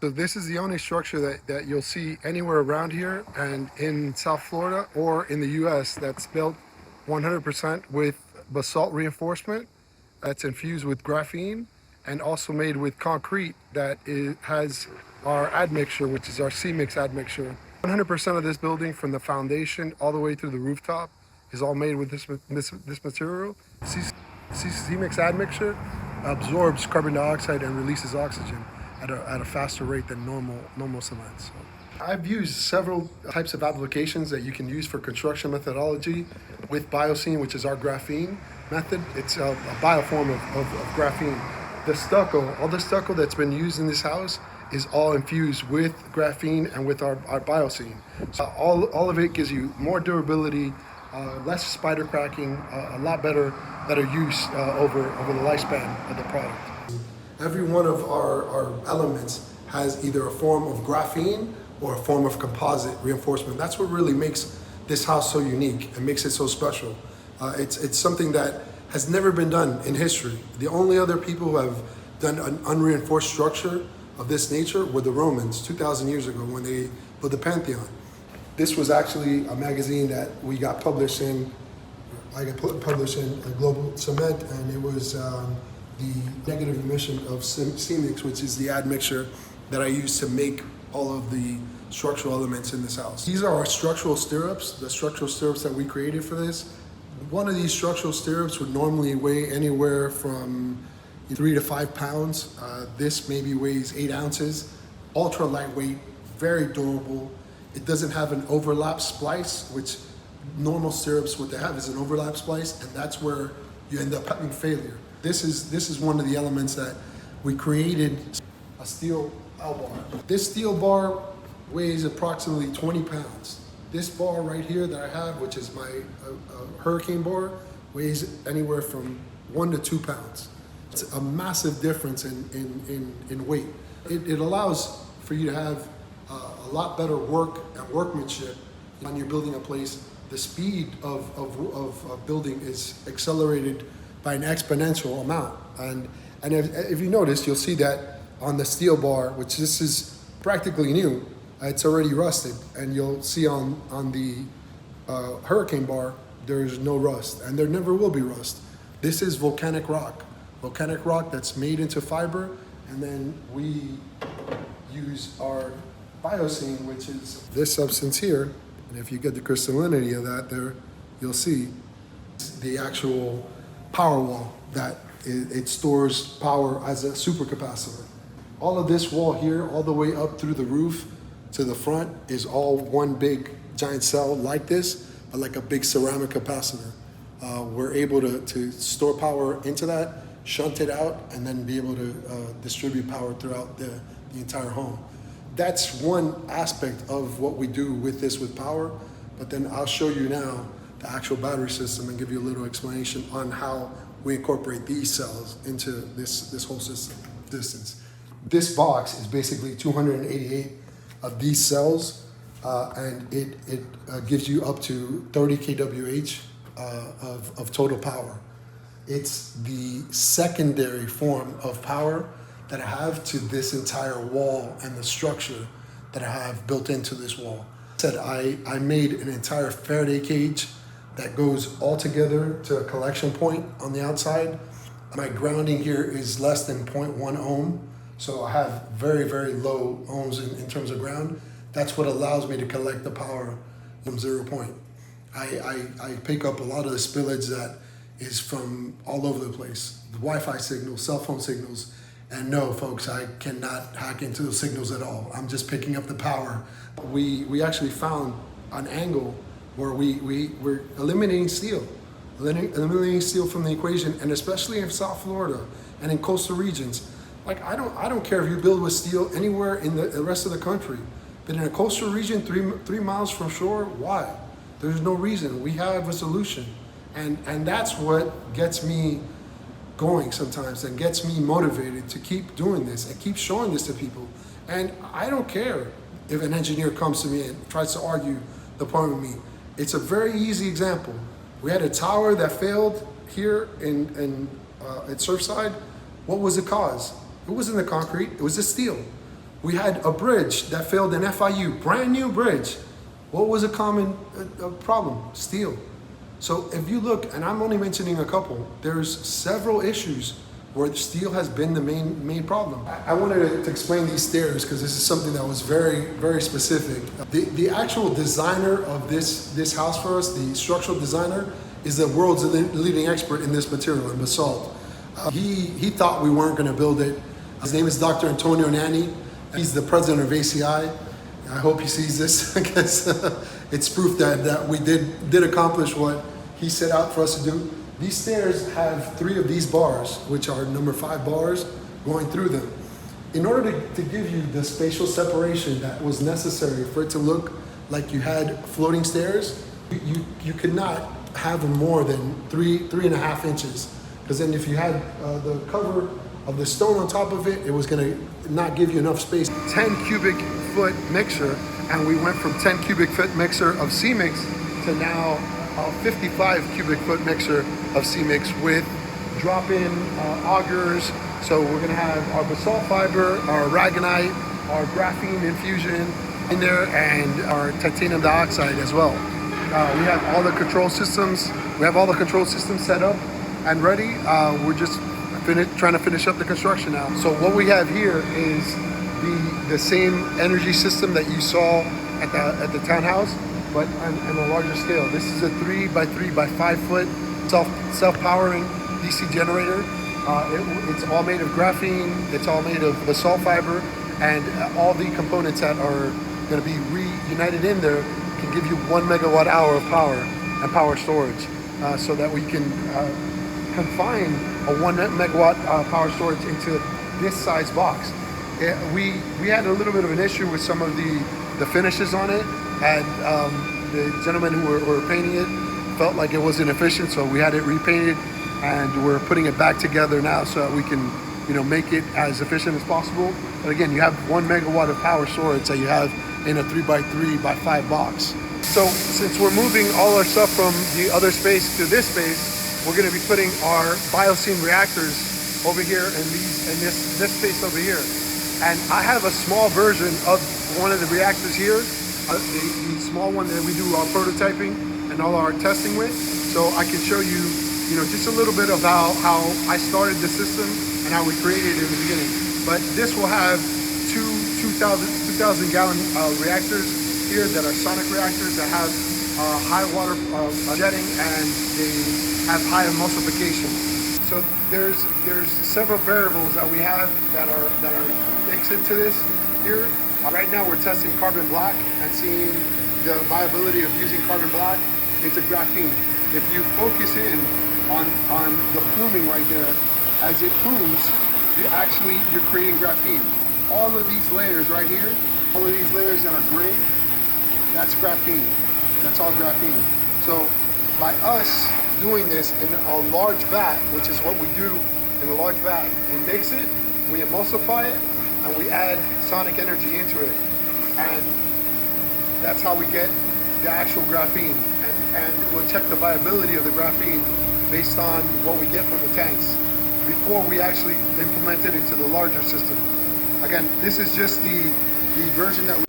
So this is the only structure that you'll see anywhere around here and in South Florida or in the US that's built 100% with basalt reinforcement that's infused with graphene and also made with concrete that has our admixture, which is our C-mix admixture. 100% of this building from the foundation all the way through the rooftop is all made with this material. C-mix admixture absorbs carbon dioxide and releases oxygen at a faster rate than normal cement. So I've used several types of applications that you can use for construction methodology with Biocene, which is our graphene method. It's a bioform of graphene. All the stucco that's been used in this house is all infused with graphene and with our Biocene. So all of it gives you more durability, less spider cracking, a lot better use over the lifespan of the product. Every one of our elements has either a form of graphene or a form of composite reinforcement. That's what really makes this house so unique and makes it so special. It's something that has never been done in history. The only other people who have done an unreinforced structure of this nature were the Romans 2,000 years ago when they built the Pantheon. This was actually a magazine that we got published in. I got published in Global Cement, and it was the negative emission of C-mix, which is the admixture that I use to make all of the structural elements in this house. These are our structural stirrups, the structural stirrups that we created for this. One of these structural stirrups would normally weigh anywhere from 3 to 5 pounds. This maybe weighs 8 ounces. Ultra lightweight, very durable. It doesn't have an overlap splice, which normal stirrups, what they have is an overlap splice, and that's where you end up having failure. This is one of the elements that we created, a steel L-bar. This steel bar weighs approximately 20 pounds. This bar right here that I have, which is my hurricane bar, weighs anywhere from 1 to 2 pounds. It's a massive difference in weight. It allows for you to have a lot better work and workmanship when you're building a place. The speed of building is accelerated by an exponential amount. And if you notice, you'll see that on the steel bar, which this is practically new, it's already rusted. And you'll see on the hurricane bar, there's no rust, and there never will be rust. This is volcanic rock that's made into fiber, and then we use our Biocene, which is this substance here. And if you get the crystallinity of that there, you'll see the actual power wall that it stores power as a supercapacitor. All of this wall here, all the way up through the roof to the front, is all one big giant cell like this, but like a big ceramic capacitor. We're able to store power into that, shunt it out, and then be able to distribute power throughout the entire home. That's one aspect of what we do with power, but then I'll show you now the actual battery system and give you a little explanation on how we incorporate these cells into this whole system. This box is basically 288 of these cells, and it gives you up to 30 kWh of total power. It's the secondary form of power that I have to this entire wall and the structure that I have built into this wall. I made an entire Faraday cage that goes all together to a collection point on the outside. My grounding here is less than 0.1 ohm, so I have very, very low ohms in terms of ground. That's what allows me to collect the power from 0 point. I pick up a lot of the spillage that is from all over the place. The Wi-Fi signals, cell phone signals, and no, folks, I cannot hack into those signals at all. I'm just picking up the power. We actually found an angle where we're eliminating steel from the equation, and especially in South Florida and in coastal regions. Like I don't care if you build with steel anywhere in the rest of the country, but in a coastal region, three miles from shore, why? There's no reason. We have a solution, and that's what gets me going sometimes and gets me motivated to keep doing this and keep showing this to people. And I don't care if an engineer comes to me and tries to argue the point with me. It's a very easy example. We had a tower that failed here at Surfside. What was the cause? It wasn't the concrete, it was the steel. We had a bridge that failed in FIU, brand new bridge. What was a common problem? Steel. So if you look, and I'm only mentioning a couple, there's several issues where steel has been the main problem. I wanted to explain these stairs because this is something that was very, very specific. The actual designer of this house for us, the structural designer, is the world's leading expert in this material, in basalt. He thought we weren't going to build it. His name is Dr. Antonio Nani. He's the president of ACI. I hope he sees this because it's proof that we did accomplish what he set out for us to do. These stairs have 3 of these bars, which are number 5 bars, going through them. In order to give you the spatial separation that was necessary for it to look like you had floating stairs, you could not have them more than 3.5 inches. Because then if you had the cover of the stone on top of it, it was gonna not give you enough space. 10 cubic foot mixer, and we went from 10 cubic foot mixer of C-Mix to now a 55 cubic foot mixer of C-Mix with drop-in augers. So we're gonna have our basalt fiber, our aragonite, our graphene infusion in there, and our titanium dioxide as well. We have all the control systems. We have all the control systems set up and ready. We're just trying to finish up the construction now. So what we have here is the same energy system that you saw at the townhouse, but on a larger scale. This is a 3 by 3 by 5 foot self-powering DC generator. It's all made of graphene. It's all made of basalt fiber, and all the components that are going to be reunited in there can give you 1 megawatt hour of power and power storage, so that we can confine a 1 megawatt power storage into this size box. We had a little bit of an issue with some of the finishes on it, and the gentlemen who were painting it felt like it wasn't efficient, so we had it repainted, and we're putting it back together now so that we can, make it as efficient as possible. But again, you have 1 megawatt of power storage that you have in a 3 by 3 by 5 box. So since we're moving all our stuff from the other space to this space, we're going to be putting our biocene reactors over here in this space over here. And I have a small version of one of the reactors here, the small one that we do our prototyping and all our testing with. So I can show you, just a little bit of how I started the system and how we created it in the beginning. But this will have 2,000 gallon reactors here that are sonic reactors that have high water jetting, and they have high emulsification. So there's several variables that we have that are mixed into this here. Right now we're testing carbon black and seeing the viability of using carbon black into graphene. If you focus in on the pluming right there, as it plumes, you're creating graphene. All of these layers right here, all of these layers that are gray, that's graphene. That's all graphene. So by us doing this in a large vat, which is what we do in a large vat, we mix it, we emulsify it, and we add sonic energy into it. And that's how we get the actual graphene. And we'll check the viability of the graphene based on what we get from the tanks before we actually implement it into the larger system. Again, this is just the version that